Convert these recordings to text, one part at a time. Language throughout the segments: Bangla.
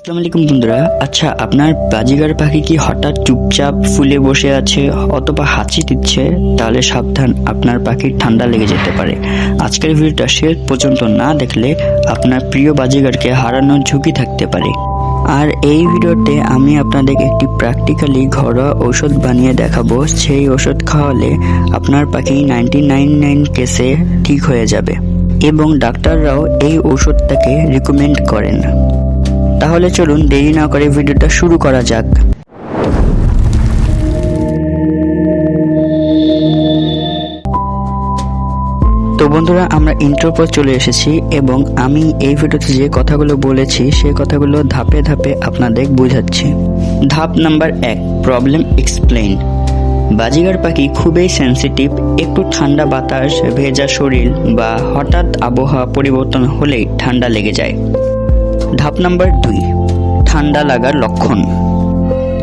আসসালামু আলাইকুম বন্ধুরা। আচ্ছা, আপনার বাজিগার পাখি কি হঠাৎ চুপচাপ ফুলে বসে আছে অথবা হাঁচি দিচ্ছে? তাহলে সাবধান, আপনার পাখির ঠান্ডা লেগে যেতে পারে। আজকের ভিডিওটা শেষ পর্যন্ত না দেখলে আপনার প্রিয় বাজিগারকে হারানোর ঝুঁকি থাকতে পারে। আর এই ভিডিওতে আমি আপনাদের একটি প্র্যাকটিক্যালি ঘরোয়া ঔষধ বানিয়ে দেখাবো। সেই ওষুধ খাওয়ালে আপনার পাখি 99 কেসে ঠিক হয়ে যাবে এবং ডাক্তাররাও এই ওষুধটাকে রিকমেন্ড করেন। তাহলে চলুন দেরি না করে ভিডিওটা শুরু করা যাক। তো বন্ধুরা, আমরা ইন্ট্রোর পর চলে এসেছি এবং আমি এই ভিডিওতে যে কথাগুলো বলেছি সেই কথাগুলো ধাপে ধাপে আপনাদের বোঝাচ্ছি। ধাপ নাম্বার 1, প্রবলেম এক্সপ্লেইন। বাজিগার পাখি খুবই সেন্সিটিভ। একটু ঠান্ডা বাতাস, ভেজা শরীর বা হঠাৎ আবহাওয়া পরিবর্তন হলেই ঠান্ডা লেগে যায়। ধাপ নাম্বার 2, ঠান্ডা লাগার লক্ষণ।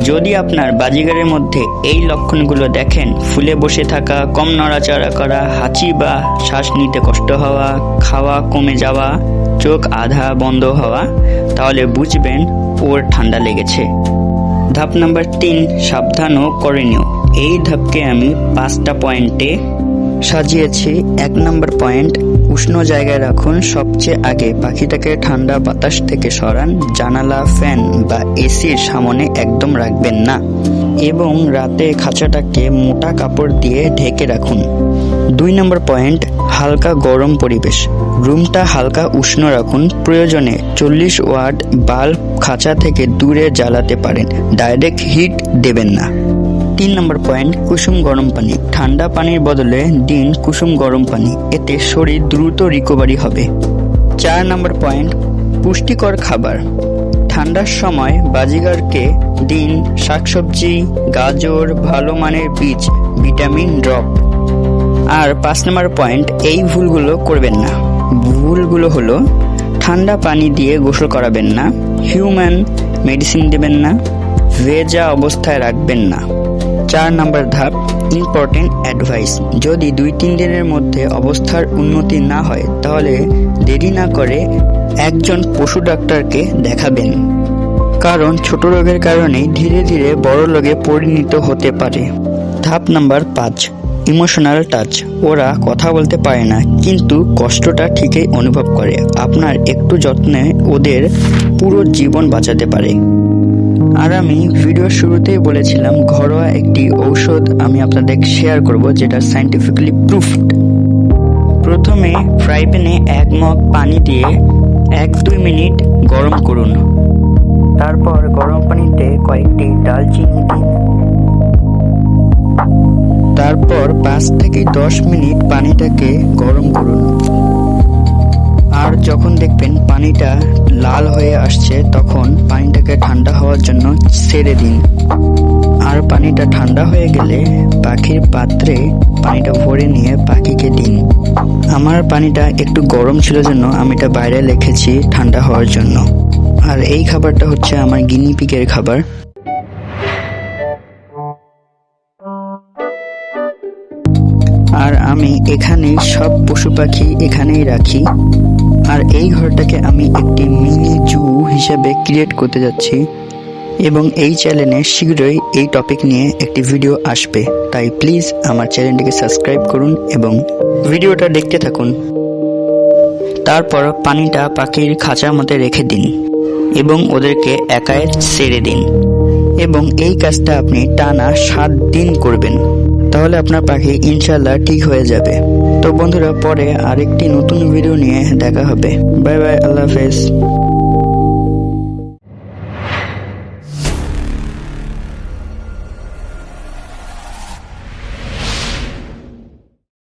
যদি আপনার বাজিগারের মধ্যে এই লক্ষণগুলো দেখেন, ফুলে বসে থাকা, কম নড়াচড়া করা, হাঁচি বা শ্বাস নিতে কষ্ট হওয়া, খাওয়া কমে যাওয়া, চোখ আধা বন্ধ হওয়া, তাহলে বুঝবেন ওর ঠান্ডা লেগেছে। ধাপ নাম্বার 3, সাবধান ও করণীয়। এই ধাপকে আমি 5টা পয়েন্টে সাজিয়েছি। 1 নম্বর পয়েন্ট, উষ্ণ জায়গায় রাখুন। সবচেয়ে আগে পাখিটাকে ঠান্ডা বাতাস থেকে সরান। জানালা, ফ্যান বা এসির সামনে একদম রাখবেন না এবং রাতে খাঁচাটাকে মোটা কাপড় দিয়ে ঢেকে রাখুন। 2 নম্বর পয়েন্ট, হালকা গরম পরিবেশ। রুমটা হালকা উষ্ণ রাখুন। প্রয়োজনে 40 ওয়াট বাল্ব খাঁচা থেকে দূরে জ্বালাতে পারেন, ডাইরেক্ট হিট দেবেন না। 3 নম্বর পয়েন্ট, কুসুম গরম পানি। ঠান্ডা পানির বদলে দিন কুসুম গরম পানি, এতে শরীর দ্রুত রিকভারি হবে। 4 নম্বর পয়েন্ট, পুষ্টিকর খাবার। ঠান্ডার সময় বাজিগারকে দিন শাকসবজি, গাজর, ভালো মানের বীজ, ভিটামিন ড্রপ। আর 5 নম্বর পয়েন্ট, এই ভুলগুলো করবেন না। ভুলগুলো হলো ঠান্ডা পানি দিয়ে গোসল করাবেন না, হিউম্যান মেডিসিন দেবেন না, ভেজা অবস্থায় রাখবেন না। 4 নম্বর ধাপ, ইম্পর্টেন্ট অ্যাডভাইস। যদি 2-3 দিনের মধ্যে অবস্থার উন্নতি না হয় তাহলে দেরি না করে একজন পশু ডাক্তারকে দেখাবেন, কারণ ছোট রোগের কারণেই ধীরে ধীরে বড় রোগে পরিণত হতে পারে। ধাপ নাম্বার 5, ইমোশনাল টাচ। ওরা কথা বলতে পারে না কিন্তু কষ্টটা ঠিকই অনুভব করে। আপনার একটু যত্নে ওদের পুরো জীবন বাঁচাতে পারে। আর আমি ভিডিওর শুরুতেই বলেছিলাম ঘরোয়া একটি ঔষধ আমি আপনাদের শেয়ার করব, যেটা সায়েন্টিফিক্যালি প্রুফড। প্রথমে ফ্রাই প্যানে 1 মগ পানি দিয়ে 1-2 মিনিট গরম করুন। তারপর গরম পানিতে কয়েকটি দালচিনি দিন। তারপর 5 থেকে 10 মিনিট পানিটাকে গরম করুন। আর যখন দেখবেন পানিটা লাল হয়ে আসছে তখন পানিটাকে ঠান্ডা হওয়ার জন্য ছেড়ে দিন। আর পানিটা ঠান্ডা হয়ে গেলে পাখির পাত্রে পানিটা ভরে নিয়ে পাখিকে দিন। আমার পানিটা একটু গরম ছিল জন্য আমি এটা বাইরে রেখেছি ঠান্ডা হওয়ার জন্য। আর এই খাবারটা হচ্ছে আমার গিনিপিগের খাবার। আর আমি এখানেই সব পশু পাখি এখানেই রাখি। আর এই ঘরটাকে আমি একটি মিনি জু হিসেবে ক্রিয়েট করতে যাচ্ছি এবং এই চ্যানেলে শীঘ্রই এই টপিক নিয়ে একটি ভিডিও আসবে। তাই প্লিজ আমার চ্যানেলটিকে সাবস্ক্রাইব করুন এবং ভিডিওটা দেখতে থাকুন। তারপর পানিটা পাখির খাঁচার মধ্যে রেখে দিন এবং ওদেরকে একাই ছেড়ে দিন এবং এই কাজটা আপনি টানা 7 দিন করবেন। তাহলে আপনার পাখি ইনশাল্লাহ ঠিক হয়ে যাবে। তো বন্ধুরা, পরে আরেকটি নতুন ভিডিও নিয়ে দেখা হবে। বাই বাই, আল্লাহ হাফেজ।